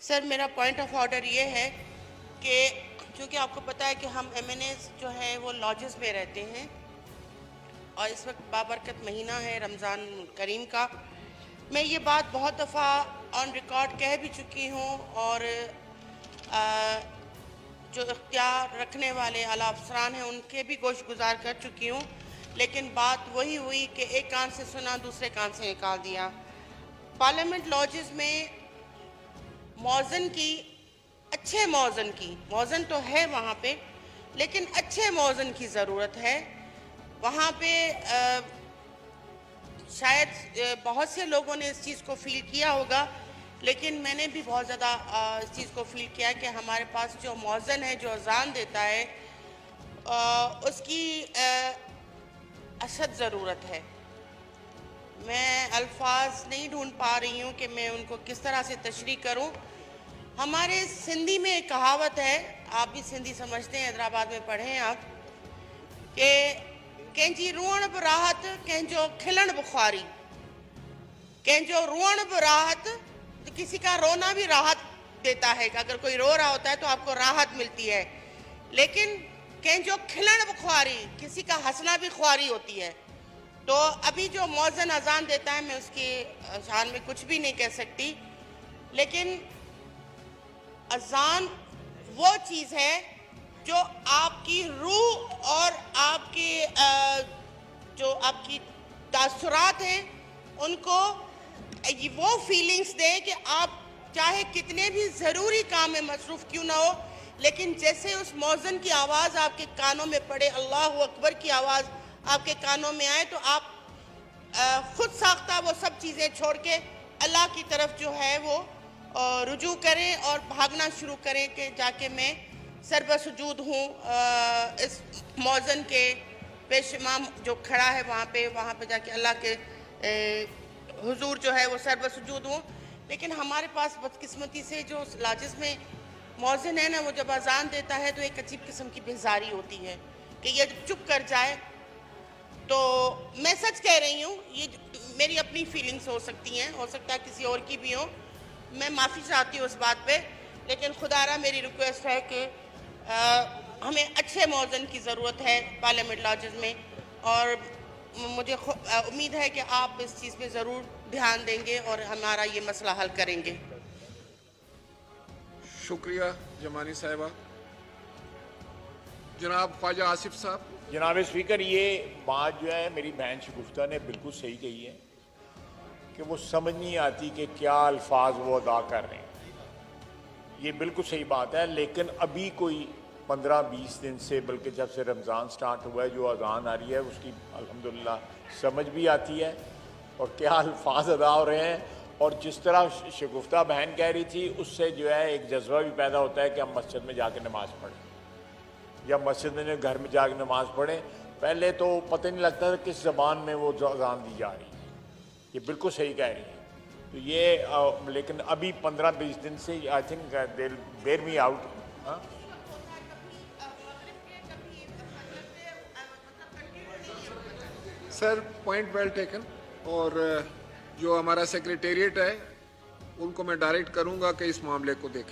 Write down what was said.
Sir, मेरा point of order ये है कि क्योंकि आपको पता है कि हम एमएनएस जो है वो लॉजेस में रहते हैं और इस वक्त बाबरकत महीना है रमज़ान करीम का। मैं ये बात बहुत दफ़ा ऑन रिकॉर्ड कह भी चुकी हूँ और जो इख्तियार रखने वाले आला अफसरान हैं उनके भी गोश गुजार कर चुकी हूँ, लेकिन बात वही हुई कि एक कान से सुना दूसरे कान से निकाल दिया। पार्लियामेंट लॉजेस में मौज़न की, अच्छे मौज़न तो है वहाँ पे, लेकिन अच्छे मौज़न की ज़रूरत है। वहाँ पे शायद बहुत से लोगों ने इस चीज़ को फ़ील किया होगा, लेकिन मैंने भी बहुत ज़्यादा इस चीज़ को फ़ील किया कि हमारे पास जो मौज़न है, जो अज़ान देता है, उसकी अशद ज़रूरत है। मैं अल्फाज नहीं ढूंढ पा रही हूँ कि मैं उनको किस तरह से तशरीह करूँ। हमारे सिंधी में एक कहावत है, आप भी सिंधी समझते हैं, हैदराबाद में पढ़े हैं आप, कि कंहिंजी रुअण बि राहत, कंहिंजो खिलण बि ख्वारी। कंहिंजो रुअण बि राहत, तो किसी का रोना भी राहत देता है। अगर कोई रो रहा होता है तो आपको राहत मिलती है, लेकिन कंहिंजो खिलण बि ख्वारी, किसी का हंसना भी ख्वारी होती है। तो अभी जो मौज़न अजान देता है, मैं उसकी शान में कुछ भी नहीं कह सकती, लेकिन अजान वो चीज़ है जो आपकी रूह और आपकी जो आपकी तासुरात हैं उनको वो फीलिंग्स दे कि आप चाहे कितने भी ज़रूरी काम में मसरूफ़ क्यों ना हो, लेकिन जैसे उस मौज़न की आवाज़ आपके कानों में पड़े, अल्लाहु अकबर की आवाज़ आपके कानों में आए, तो आप खुद साख्ता वो सब चीज़ें छोड़ के अल्लाह की तरफ जो है वो रुजू करें और भागना शुरू करें कि जाके मैं सरबसुजूद हूँ इस मौज़न के पेश इमाम जो खड़ा है वहाँ पे जाके अल्लाह के हुजूर जो है वो सरबसुजूद हूँ। लेकिन हमारे पास बदकिस्मती से जो लाजिस में मौज़न है ना, वो जब अजान देता है तो एक अजीब किस्म की बेजारी होती है कि ये चुप कर जाए। तो मैं सच कह रही हूँ, ये मेरी अपनी फीलिंग्स हो सकती हैं, हो सकता है किसी और की भी हो, मैं माफ़ी चाहती हूँ उस बात पे, लेकिन खुदारा मेरी रिक्वेस्ट है कि हमें अच्छे मौज़न की ज़रूरत है पार्लियामेंट लॉजेस में, और मुझे उम्मीद है कि आप इस चीज़ पे ज़रूर ध्यान देंगे और हमारा ये मसला हल करेंगे। शुक्रिया जमानी साहिबा। जनाब ख्वाजा आसिफ साहब। जनाब स्पीकर, ये बात जो है मेरी बहन शगुफ्ता ने बिल्कुल सही कही है कि वो समझ नहीं आती कि क्या अल्फाज वो अदा कर रहे हैं। ये बिल्कुल सही बात है, लेकिन अभी कोई 15-20 दिन से, बल्कि जब से रमज़ान स्टार्ट हुआ है, जो अजान आ रही है उसकी अल्हम्दुलिल्लाह समझ भी आती है और क्या अल्फाज अदा हो रहे हैं। और जिस तरह शगुफ्ता बहन कह रही थी, उससे जो है एक जज्बा भी पैदा होता है कि हम मस्जिद में जाकर नमाज़ पढ़ें या मस्जिद में घर में जाकर नमाज़ पढ़ें। पहले तो पता नहीं लगता था किस ज़बान में वो अजान दी जा रही है। ये बिल्कुल सही कह रही है। तो ये लेकिन अभी 15-20 दिन से I think they bear me out. Sir, point well taken. और जो हमारा सेक्रेटेरिएट है उनको मैं डायरेक्ट करूंगा कि इस मामले को देखें।